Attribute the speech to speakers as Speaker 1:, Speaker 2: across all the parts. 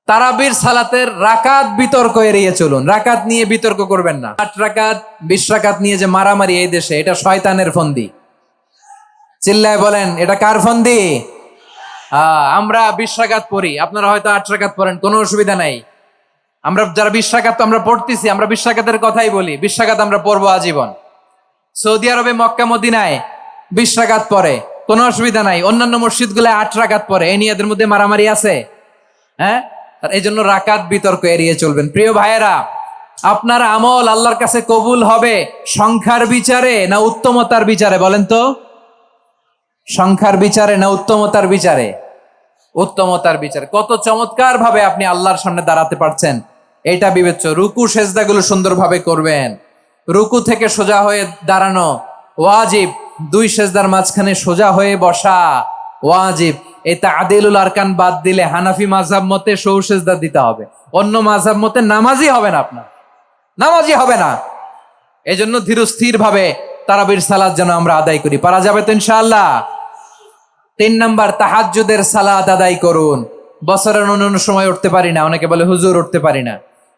Speaker 1: তারাবির সালাতের রাকাত বিতর্ক এড়িয়ে চলুন। রাকাত নিয়ে বিতর্ক করবেন না। 8 রাকাত 20 রাকাত নিয়ে যে মারামারি এই দেশে, এটা শয়তানের ফন্দি। চিল্লায় বলেন, এটা কার ফন্দি? আমরা 20 রাকাত পড়ি, আপনারা হয়তো 8 রাকাত পড়েন, কোনো অসুবিধা নাই। আমরা যারা 20 রাকাত আমরা পড়তেছি, আমরা 20 রাকাতের কথাই বলি। 20 রাকাত আমরা পড়বো আজীবন। সৌদি আরবে মক্কা মদিনায় 20 রাকাত পড়ে, কোনো অসুবিধা নাই। অন্যান্য মসজিদগুলোয় 8 রাকাত পড়ে। এই নিয়ে এদের মধ্যে মারামারি আছে? হ্যাঁ, এই জন্য রাকাত বিতর্ক এড়িয়ে চলবেন। প্রিয় ভাইয়েরা, আপনার আমল আল্লাহর কাছে কবুল হবে সংখ্যার বিচারে না উত্তমতার বিচারে? বলেন তো, সংখ্যার বিচারে না উত্তমতার বিচারে? উত্তমতার বিচারে। কত চমৎকার ভাবে আপনি আল্লাহর সামনে দাঁড়াতে পারছেন, এটা বিবেচ্য। রুকু সেজদাগুলো সুন্দরভাবে করবেন। রুকু থেকে সোজা হয়ে দাঁড়ানো ওয়াজিব। 2 সেজদার মাঝখানে সোজা হয়ে বসা ওয়াজিব। এই তা'দীলুল আরকান বাদ দিলে হানাফি মাযহাব মতে সৌ সেজদা দিতে হবে। অন্য মাযহাব মতে নামাজই হবে না, আপনার নামাজই হবে না। এজন্য ধীরস্থির ভাবে তারাবির সালাত যেন আমরা আদায় করি। পারা যাবে তো ইনশাআল্লাহ? 3 নাম্বার, তাহাজ্জুদের সালাত আদায় করুন। বছরের অন্য সময় উঠতে পারি না, অনেকে বলে হুজুর উঠতে পারি না,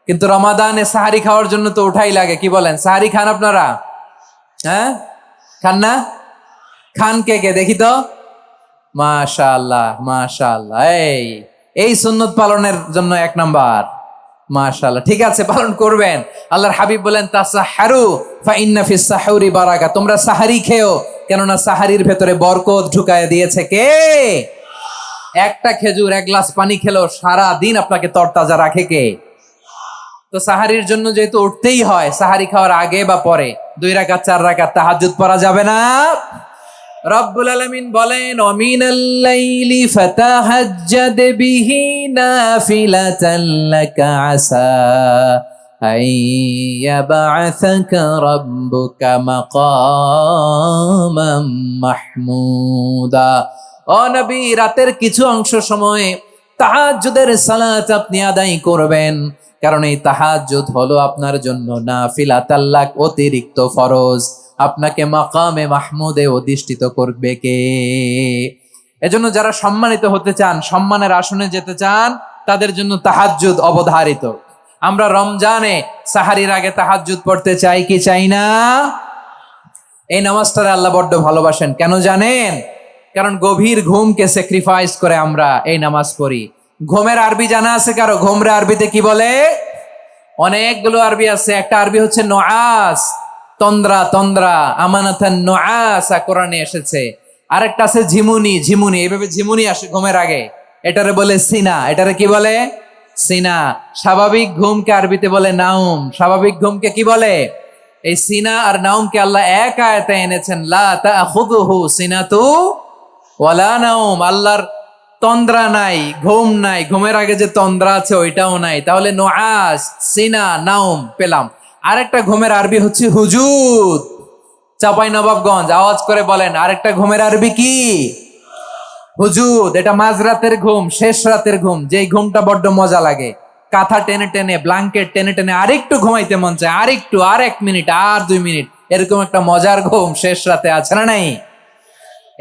Speaker 1: কিন্তু রমাদানে সাহারি খাওয়ার জন্য তো উঠাই লাগে। কি বলেন, সাহারি খান আপনারা? হ্যাঁ, খান না? খান কে কে দেখি তো? মাশাআল্লাহ মাশাআল্লাহ। এই সুন্নত পালনের জন্য 1 নাম্বার। মাশাআল্লাহ, ঠিক আছে, পালন করবেন। আল্লাহর হাবিব বলেন, তাসাহহারু ফা ইন্না ফিস সাহুরি বারাকা। তোমরা সাহারি খেও, কেননা সাহারির ভেতরে বরকত ঢুকায় দিয়েছে কে? একটা খেজুর, 1 গ্লাস পানি খেলেও সারা দিন আপনাকে তরতাজা রাখে কে? তো সাহারির জন্য যেহেতু উঠতেই হয়, সাহারি খাওয়ার আগে বা পরে 2 রাকাত 4 রাকাত তাহাজ্জুদ পড়া যাবে না? রব্বুল আলামিন বলেন, ওয়ামিনাল লাইলি ফাতাহাজ্জাদ বিহি নাফিলাতান লাকা আসা আইয়াবআসাকা রাব্বুকা মাকামাম মাহমুদা। ও নবী, রাতের কিছু অংশ সময়ে তাহাজ্জুদের সালাত আপনি আদায় করবেন, কারণ এই তাহাজ্জুদ হলো আপনার জন্য নাফিলাতাল লাক, অতিরিক্ত ফরজ। আপনাকে মাকামে মাহমুদে অধিষ্ঠিত করবে কে? এজন্য যারা সম্মানিত হতে চান, সম্মানের আসনে যেতে চান, তাদের জন্য তাহাজ্জুদ অবধারিত। আমরা রমজানে সাহারির আগে তাহাজ্জুদ পড়তে চাই কি চাই না? এই নামাজটারে আল্লাহ বড্ড ভালোবাসেন। কেন জানেন? কারণ গভীর ঘুমকে স্যাক্রিফাইস করে আমরা এই নামাজ পড়ি। ঘুমের আরবি জানা আছে কারো? ঘুমরে আরবিতে কি বলে? অনেকগুলো আরবি আছে। একটা আরবি হচ্ছে নুআস, তন্দ্রা তন্দ্রা, আমানাতান নুআসা কোরআনে এসেছে। আরেকটা আছে ঝিমুনি, ঝিমুনি, এইভাবে ঝিমুনি আসে ঘুমের আগে, এটারে বলে সিনা। এটারে কি বলে? সিনা। স্বাভাবিক ঘুমকে আরবিতে বলে নাউম। স্বাভাবিক ঘুমকে কি বলে? এই সিনা আর নাউমকে আল্লাহ এক আয়াতে এনেছেন, লা তাখুযুহু সিনাতু ওয়ালা নাউম। আল্লাহর তন্দ্রা নাই, ঘুম নাই। ঘুমের আগে যে তন্দ্রা আছে ওইটাও নাই। তাহলে নুআস, সিনা, নাউম পেলাম। আরেকটা ঘুমের আরবি হচ্ছে হুজুদ। চাঁপাইনবাবগঞ্জ আওয়াজ করে বলেন, আরেকটা ঘুমের আরবি কি? হুজুদ। এটা মাঝরাতের ঘুম, শেষ রাতের ঘুম, যেই ঘুমটা বড্ড মজা লাগে। কাঁথা টেনে টেনে, ব্ল্যাঙ্কেট টেনে টেনে আরেকটু ঘুমাইতে মন চায়, আরেকটু, আর 1 মিনিট, আর 2 মিনিট, এরকম একটা মজার ঘুম শেষ রাতে আছে না নাই?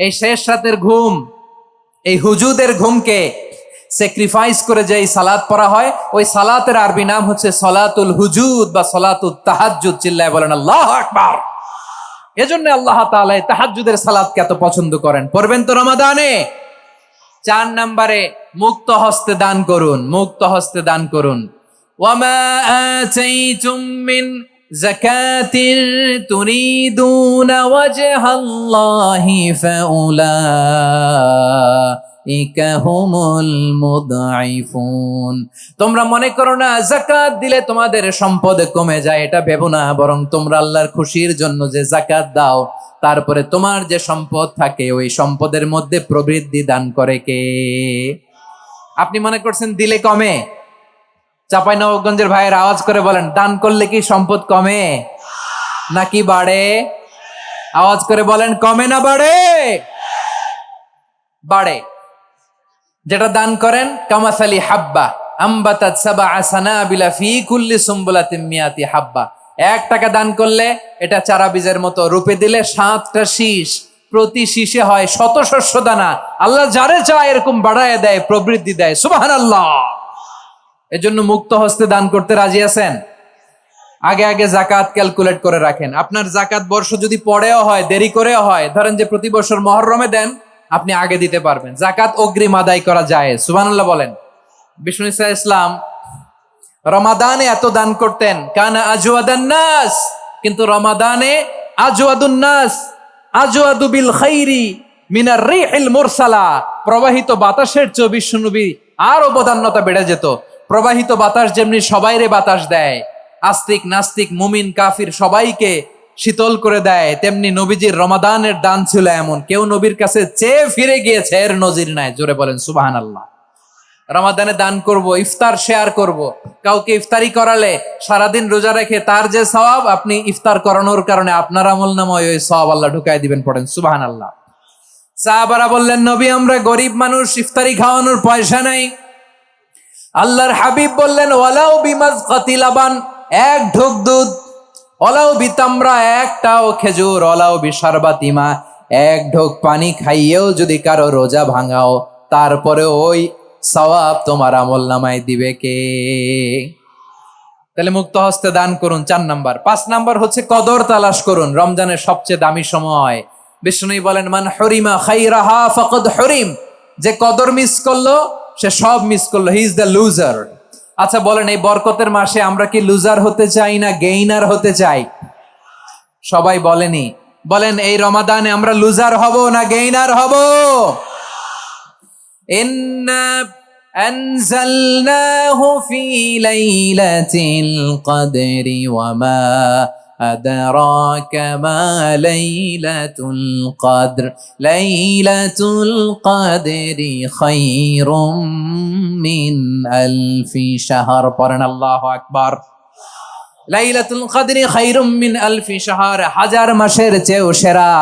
Speaker 1: এই শেষ রাতের ঘুম, এই হুজুদের ঘুমকে স্যাক্রিফাইস করে যে সালাত পড়া হয়, ওই সালাতের আরবি নাম হচ্ছে সলাতুল হুজুদ বা সলাতুত তাহাজ্জুদ। চিল্লায় বলেন আল্লাহু আকবার। এজন্য আল্লাহ তাআলা তাহাজ্জুদের সালাতকে এত পছন্দ করেন। পড়বেন তো রমাদানে। 4 নম্বরে, মুক্ত হস্তে দান করুন। মুক্ত হস্তে দান করুন। ওয়ামা আতাইতুম মিন যাকাতিন তুরিদুনা ওয়াজহাল্লাহি ফাউলাইকা হুমুল মুদঈফুন। তোমরা মনে করো না যাকাত দিলে তোমাদের সম্পদ কমে যায়, এটা ভেবো না। বরং তোমরা আল্লাহর খুশির জন্য যে যাকাত দাও, তারপরে তোমার যে সম্পদ থাকে ওই সম্পদের মধ্যে প্রবৃদ্ধি দান করে কে? আপনি মনে করছেন দিলে কমে? চাঁপাইনবাবগঞ্জের ভাইয়ের আওয়াজ করে বলেন, দান করলে কি সম্পদ কমে নাকি বাড়ে? আওয়াজ করে বলেন, কমে না বাড়ে? বাড়ে। যেটা দান করেন, কামাসালি হাব্বা আম্বাতাত সাবআ সানাবিলা ফি কুল্লি সুম্বুলাতিন মিয়াতি হাব্বা। 1 টাকা দান করলে এটা চারা বীজের মতো, রূপে দিলে 7টা শীষ, প্রতি শীষে হয় 100 শস্য দানা। আল্লাহ যারে চায় এরকম বাড়ায় দেয়, প্রবৃদ্ধি দেয়। সুবহানাল্লাহ। এজন্য মুক্ত হস্তে দান করতে রাজি আছেন? আগে আগে জাকাত ক্যালকুলেট করে রাখেন। আপনার জাকাত বর্ষ যদি পরেও হয়, দেরি করেও হয়, ধরেন যে প্রতি বছর মহরমে দেন, আপনি আগে দিতে পারবেন। জাকাত অগ্রিম আদায় করা যায়, সুবহানাল্লাহ বলেন। বিষ্ণু ঈসা ইসলাম রমাদানে এত দান করতেন, কানা আজওয়াদান নাস, কিন্তু রমাদানে আজওয়াদুন নাস আজওয়াদু বিল খাইরি মিনার রিহিল মুরসালা, প্রবাহিত বাতাসের চেয়ে বিশ্বনবী আরো বদান্যতা বেড়ে যেত। প্রবাহিত বাতাস যেমনি সবাইরে বাতাস দেয়, আস্তিক নাস্তিক মুমিন কাফির সবাইকে শীতল করে দেয়, তেমনি নবীজির রমাদানের দান ছিল এমন, কেউ নবীর কাছে চেয়ে ফিরে গিয়েছে এর নজির নাই। জোরে বলেন সুবহানাল্লাহ। রমাদানে দান করব, ইফতার শেয়ার করব। কাউকে ইফতারি করালে সারাদিন রোজা রেখে তার যে সওয়াব, আপনি ইফতার করানোর কারণে আপনার আমলনামায় ওই সওয়াব আল্লাহ ঢুকাই দিবেন। পড়েন সুবহানাল্লাহ। সাহাবারা বললেন, নবী আমরা গরিব মানুষ, ইফতারি খাওয়ানোর পয়সা নাই। আল্লাহর হাবিব বললেন, ওয়ালাউ বিমাজকাতি লাবান, এক ঢোক দুধ, ওয়ালাউ বিতামরা, একটাও খেজুর, ওয়ালাউ বিশারবাতিমা, এক ঢোক পানি খাইয়েও যদি কারো রোজা ভাঙাও, তারপরে ওই সওয়াব তোমার আমলনামায় দিবে কে? তাহলে মুক্ত হস্তে দান করুন, 4 নাম্বার। 5 নাম্বার হচ্ছে কদর তালাশ করুন। রমজানের সবচেয়ে দামি সময়। বিষ্ণু বলেন, মান হরিমা খাইরাহা ফাকাদ হরিম, যে কদর মিস করলো সে সব মিস করলো, হি ইজ দ্য লুজার। আচ্ছা বলেন, এই বরকতের মাসে আমরা কি লুজার হতে চাই না গেইনার হতে চাই? সবাই বলেনি, বলেন এই রমাদানে আমরা লুজার হব না গেইনার হব? ইন্না আনজালনাহু ফি লাইলাতিল কদরি ওয়া মা আদরাকা মা লাইলাতুল কদর, লাইলাতুল কদরি খায়রুম মিন আলফি শাহর। পড়েন আল্লাহু আকবার। লাইলাতুল কদরি খায়রুম মিন আলফি শাহর, 1000 মাসের চেয়েও সেরা।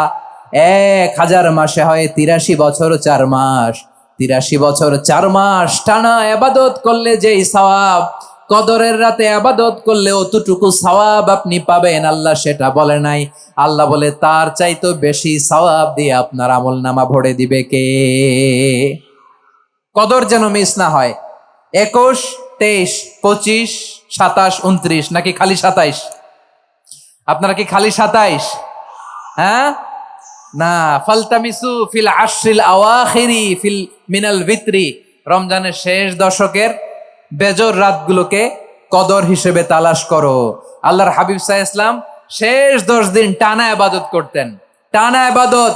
Speaker 1: 1000 মাসে হয় 83 বছর 4 মাস। 83 বছর 4 মাস টানা ইবাদত করলে যেই সওয়াব, কদরের রাতে ইবাদত করলে অতটুকু সওয়াব আপনি পাবেন, আল্লাহ সেটা বলে নাই। আল্লাহ বলে তার চাইতো বেশি সওয়াব দিয়ে আপনার আমলনামা ভরে দিবে কে? কদর যেন মিস না হয়। 21, 23, 25, 27, 29 নাকি খালি 27? আপনারা কি খালি 27? হ্যাঁ না, ফালতামিসু ফিল আশরিল আওয়াখিরি ফিল মিনাল ভিতরি, রমজানের শেষ দশকের বেজর রাতগুলোকে কদর হিসেবে তালাশ করো। আল্লাহর হাবিব সাল্লাল্লাহু আলাইহি ওয়াসাল্লাম শেষ 10 দিন টানা ইবাদত করতেন, টানা ইবাদত।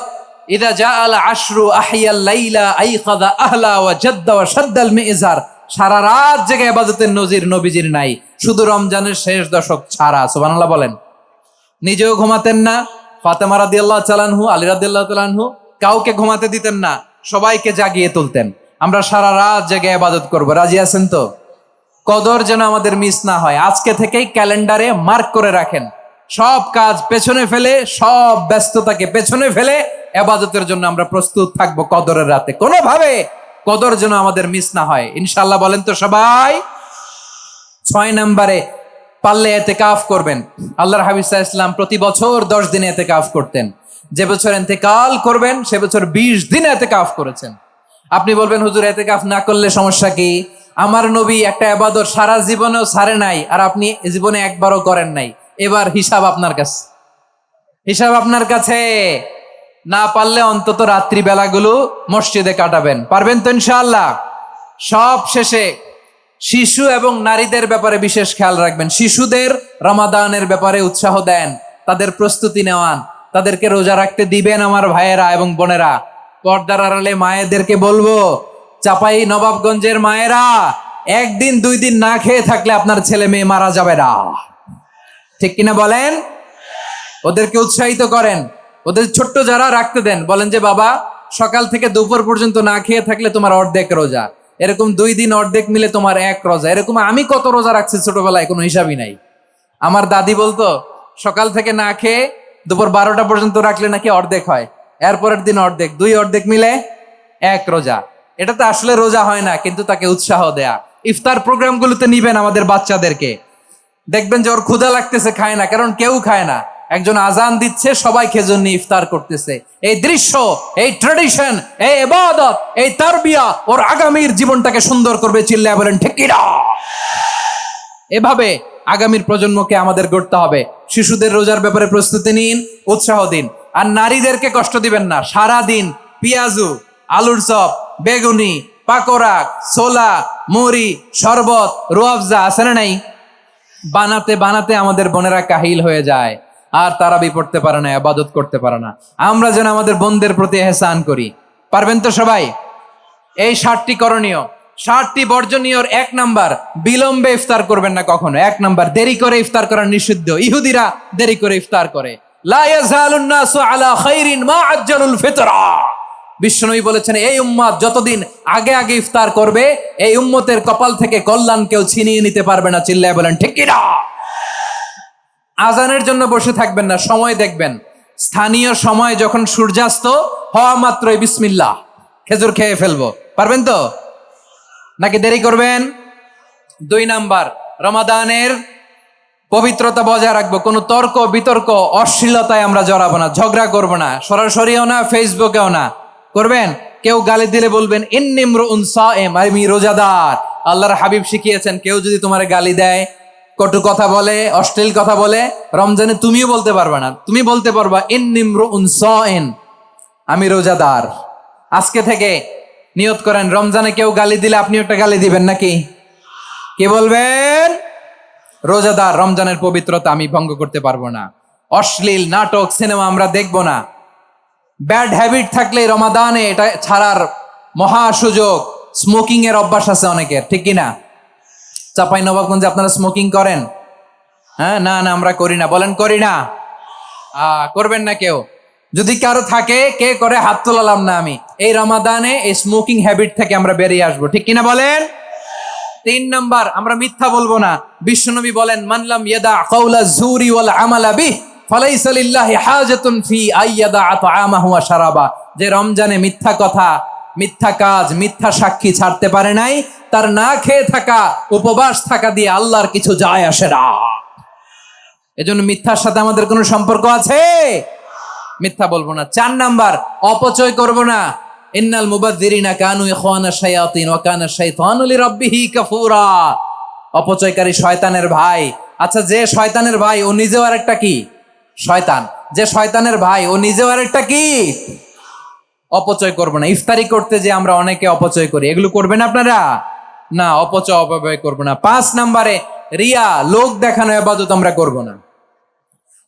Speaker 1: ইদা জাআল আশরু আহিয়াল লাইলা আইকাযা আহলা ওয়া জাদ্দা ওয়া শাদ্দাল মিজার, সারা রাত জেগে ইবাদতের নজির নবীজির নাই, শুধু রমজানের শেষ দশক ছাড়া। সুবহানাল্লাহ বলেন। নিজেও ঘুমাতেন না, ফাতেমা রাদিয়াল্লাহু তাআলা আনহু, আলী রাদিয়াল্লাহু তাআলা আনহু কাউকে ঘুমাতে দিতেন না, সবাইকে জাগিয়ে তুলতেন। আমরা সারা রাত জেগে ইবাদত করব, রাজি আছেন তো? কদর যেন আমাদের মিস না হয়। আজকে থেকেই ক্যালেন্ডারে মার্ক করে রাখেন, সব কাজ পেছনে ফেলে, সব ব্যস্ততাকে পেছনে ফেলে ইবাদতের জন্য আমরা প্রস্তুত থাকবো কদরের রাতে। কোনোভাবে কদর যেন আমাদের মিস না হয়, ইনশাআল্লাহ। বলেন তো সবাই। 6 নম্বরে পারলে ইতিকাফ করবেন। আল্লাহর হাবিব সাল্লাল্লাহু আলাইহি ওয়াসাল্লাম প্রতি বছর 10 দিন ইতিকাফ করতেন। যে বছর ইন্তেকাল করবেন সে বছর 20 দিন ইতিকাফ করেছেন। আপনি বলবেন, হুজুর ইতিকাফ না করলে সমস্যা কি? আমার নবী একটা ইবাদত সারা জীবনেও ছাড়ে নাই, আর আপনি জীবনে একবারও করেন নাই। এবার হিসাব আপনার কাছে, হিসাব আপনার কাছে। না পারলে অন্তত রাত্রি বেলাগুলো মসজিদে কাটাবেন। পারবেন তো ইনশাআল্লাহ? সব শেষে শিশু এবং নারীদের ব্যাপারে বিশেষ খেয়াল রাখবেন। শিশুদের রমাদানের ব্যাপারে উৎসাহ দেন, তাদের প্রস্তুতি নেওয়ান, তাদেরকে রোজা রাখতে দিবেন। আমার ভাইয়েরা এবং বোনেরা, পর্দার আড়ালে মায়েদেরকে বলবো, চাপাই নবাবগঞ্জের মায়েরা, 1 দিন 2 দিন না খেয়ে থাকলে আপনার ছেলে মেয়ে মারা যাবে না, ঠিক কিনা বলেন? ওদেরকে উৎসাহিত করেন, ওদের ছোট্ট যারা রাখতে দেন, বলেন যে বাবা সকাল থেকে দুপুর পর্যন্ত না খেয়ে থাকলে তোমার অর্ধেক রোজা, এরকম 2 দিন অর্ধেক মিলে তোমার 1 রোজা। এরকম আমি কত রোজা রাখছি ছোটবেলায়, কোনো হিসাবই নাই। আমার দাদি বলতো সকাল থেকে না খেয়ে দুপুর 12টা পর্যন্ত রাখলে নাকি অর্ধেক হয়, এরপরের দিন অর্ধেক, 2 অর্ধেক মিলে 1 রোজা। এটা তো আসলে রোজা হয় না, কিন্তু তাকে উৎসাহ দেয়া। ইফতার প্রোগ্রামগুলোতে নিবেন আমাদের বাচ্চাদেরকে, দেখবেন যে ওর ক্ষুধা লাগতেছে, খায় না, কারণ কেউ খায় না। একজন আজান দিচ্ছে, সবাই খেজুর নিয়ে ইফতার করতেছে। এই দৃশ্য, এই ট্রেডিশন, এই ইবাদত, এই তারবিয়া ওর আগামীর জীবনটাকে সুন্দর করবে। চিল্লায় বলেন ঠিক কি না? এভাবে আগামীর প্রজন্মকে আমাদের গড়তে হবে। শিশুদের রোজার ব্যাপারে প্রস্তুতি নিন, উৎসাহ দিন। আর নারীদেরকে কষ্ট দিবেন না। সারা দিন পেঁয়াজু, আলুর চপ, বেগুনি, পাকোড়া, ছোলা, মুড়ি, শরবত, রুয়াফজা আছে না নাই, বানাতে বানাতে আমাদের বোনেরা কাহিল হয়ে যায়, আর তারাবি পড়তে পারে না, ইবাদত করতে পারে না। আমরা যেন আমাদের বোনদের প্রতি এহসান করি। পারবেন তো সবাই? এই 7টি করণীয়, 7টি বর্জনীয়র 1 নাম্বার, বিলম্বে ইফতার করবেন না কখনো। 1 নাম্বার, দেরি করে ইফতার করা নিষিদ্ধ। ইহুদিরা দেরি করে ইফতার করে। লা ইয়াজালুন নাসু আলা খাইরিন মা আজ্জালুল ফিতরা। বিশ্বনবী বলেছেন, এই উম্মত যতদিন আগে আগে ইফতার করবে, এই উম্মতের কপাল থেকে কল্যাণ কেউ ছিনিয়ে নিতে পারবে না। চিল্লায় বলেন ঠিক কি না? আজানের জন্য বসে থাকবেন না, সময় দেখবেন। স্থানীয় সময় যখন সূর্যাস্ত হওয়া মাত্রই বিসমিল্লাহ, খেজুর খেয়ে ফেলবো। পারবেন তো নাকি দেরি করবেন? 2 নাম্বার, রমাদানের পবিত্রতা বজায় রাখবো। কোনো তর্ক বিতর্ক অশ্লীলতায় আমরা জড়াবো না, ঝগড়া করবো না, সরাসরিও না, ফেসবুকেও না। করবেন? কেউ গালি দিলে বলবেন ইন্নিমরুউন সায়েম, আমি রোজাদার। আল্লাহর হাবিব শিখিয়েছেন, কেউ যদি তোমার গালি দেয়, কটু কথা বলে, অশ্লীল কথা বলে, রমজানে তুমিও বলতে পারবে না। তুমি বলতে পারবা ইন্নিমরুউন সায়েম, আমি রোজাদার। আজকে থেকে নিয়ত করেন, রমজানে কেউ গালি দিলে আপনি একটা গালি দিবেন নাকি? কি বলবেন? রোজাদার, রমজানের পবিত্রতা আমি ভঙ্গ করতে পারবো না। অশ্লীল নাটক, সিনেমা আমরা দেখবো না। ব্যাড হ্যাবিট থাকলে রমাদানে এটা ছাড়ার মহা সুযোগ। স্মোকিং এর অভ্যাস আছে অনেকের, ঠিক কিনা? চাঁপাইনবাবগঞ্জে আপনারা স্মোকিং করেন? হ্যাঁ, না না আমরা করি না। বলেন করি না? করবেন না কেউ? যদি কারো থাকে, কে করে হাত তোলালাম না আমি। এই রমাদানে এই স্মোকিং হ্যাবিট থেকে আমরা বেরিয়ে আসবো, ঠিক কিনা বলেন? 3 নাম্বার, আমরা মিথ্যা বলবো না। বিশ্বনবী বলেন, মানলাম ইয়াদা কাওলা যুরি ওয়াল আমালা বিহি ফালাইসা লিল্লাহি হাজাতুন ফি আইয়াদা তাআমাহু ওয়া শারাবা। যে রমজানে মিথ্যা কথা, মিথ্যা কাজ, মিথ্যা সাক্ষী ছাড়তে পারে নাই, তার না খেয়ে থাকা, উপবাস থাকা দিয়ে আল্লাহর কিছু যায় আসে না। এজন্য মিথ্যার সাথে আমাদের কোনো সম্পর্ক আছে? মিথ্যা বলবো না। 4 নাম্বার, অপচয় করব না। ইন্নাল মুবাযযিরিনা কানু ইখওয়ানা শায়াতিন ওয়া কানা শাইতানু লিরাব্বিহি কাফুরা। অপচয়কারী শয়তানের ভাই। আচ্ছা, যে শয়তানের ভাই ও নিজেও আরেকটা কি? শয়তান। যে শয়তানের ভাই ও নিজেও আরেকটা কি? অপচয় করব না। ইফতারি করতে যে আমরা অনেকে অপচয় করি, এগুলো করবেন আপনারা? না, অপচয় অপব্যয় করব না। 5 নাম্বারে, রিয়া, লোক দেখানো ইবাদত আমরা করব না।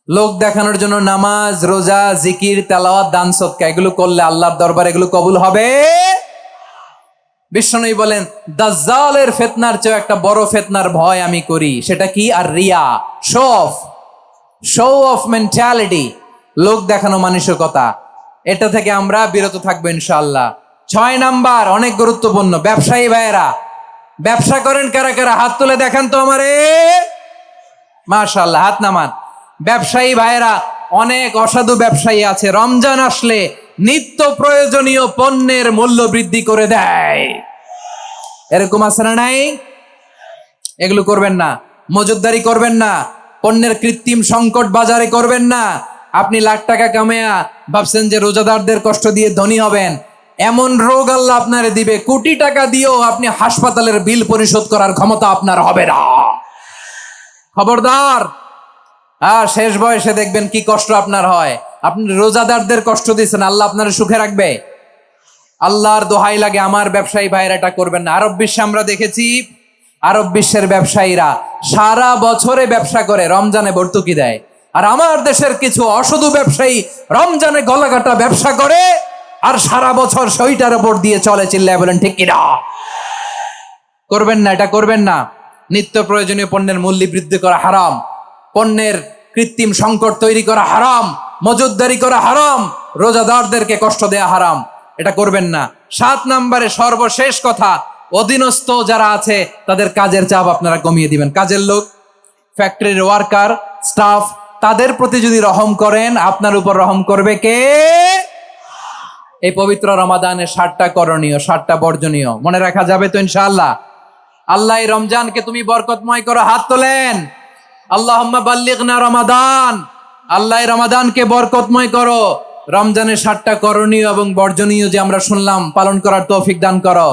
Speaker 1: লোক দেখানোর জন্য নামাজ, রোজা, জিকির, তেলাওয়াত, দান সদকা এগুলো করলে আল্লাহর দরবারে এগুলো কবুল হবে? বিশ্বনবী বলেন, দাজ্জালের ফিতনার চেয়ে একটা বড় ফিতনার ভয় আমি করি। সেটা কি? আর রিয়া, শো অফ মেন্টালিটি, লোক দেখানো মানসিকতা। এটা থেকে আমরা বিরত থাকবো ইনশাআল্লাহ। 6 নাম্বার, অনেক গুরুত্বপূর্ণ। ব্যবসায়ী ভাইয়েরা, ব্যবসা করেন কারা কারা? হাত তুলে দেখান তো আমারে। মাশাআল্লাহ, হাত নামান। ব্যবসায়ী ভাইয়েরা, অনেক অসাধু ব্যবসায়ী আছে, রমজান আসলে নিত্য প্রয়োজনীয় পণ্যের মূল্য বৃদ্ধি করে দেয়। এরকম আছে না নাই? এগুলো করবেন না। মজুদদারি করবেন না। পণ্যের কৃত্রিম সংকট বাজারে করবেন না। আপনি লাখ টাকা কামায়া ভাবছেন যে রোজাদারদের কষ্ট দিয়ে ধনী হবেন। এমন রোগ আল্লাহ আপনারে দিবে, কোটি টাকা দিয়েও আপনি হাসপাতালের বিল পরিশোধ করার ক্ষমতা আপনার হবে না। খবরদার। শেষ বয়সে দেখবেন কি কষ্ট আপনার হয়। আপনি রোজাদারদের কষ্ট দিচ্ছেন, আল্লাহ আপনার সুখে রাখবে? আল্লাহর দোহাই লাগে, আমার ব্যবসায়ী ভাইয়েরা এটা করবেন না। আরব বিশ্বে আমরা দেখেছি, আরব বিশ্বের ব্যবসায়ীরা সারা বছরে ব্যবসা করে, রমজানে ভর্তুকি দেয়। আর আমার দেশের কিছু অসাধু ব্যবসায়ী রমজানে গলাকাটা ব্যবসা করে আর সারা বছর সইটার উপর দিয়ে চলে। চিল্লায় বলেন ঠিক কিনা? করবেন না, এটা করবেন না। নিত্য প্রয়োজনীয় পণ্যের মূল্য বৃদ্ধি করা হারাম, পণ্যের কৃত্রিম সংকট তৈরি করা হারাম, মজুদদারি করা হারাম, রোজাদারদেরকে কষ্ট দেয়া হারাম। এটা করবেন না। 7 নাম্বারে, সর্বশেষ কথা, অধীনস্থ যারা আছে তাদের কাজের চাপ আপনারা কমিয়ে দিবেন। কাজের লোক, ফ্যাক্টরির ওয়ার্কার, স্টাফ, তাদের প্রতি যদি রহম করেন, আপনার উপর রহম করবে কে? এই পবিত্র রমাদানের 7টা করণীয়, 7টা বর্জনীয় মনে রাখা যাবে তো ইনশাআল্লাহ? আল্লাহ এই রমজানকে তুমি বরকতময় করো। হাত তোলেন। আল্লাহুম্মা বাল্লিগনা রমাদান। আল্লাহ রমাদানকে বরকতময় করো। রমজানের 7টা করণীয় এবং বর্জনীয় যে আমরা শুনলাম, পালন করার তৌফিক দান করো।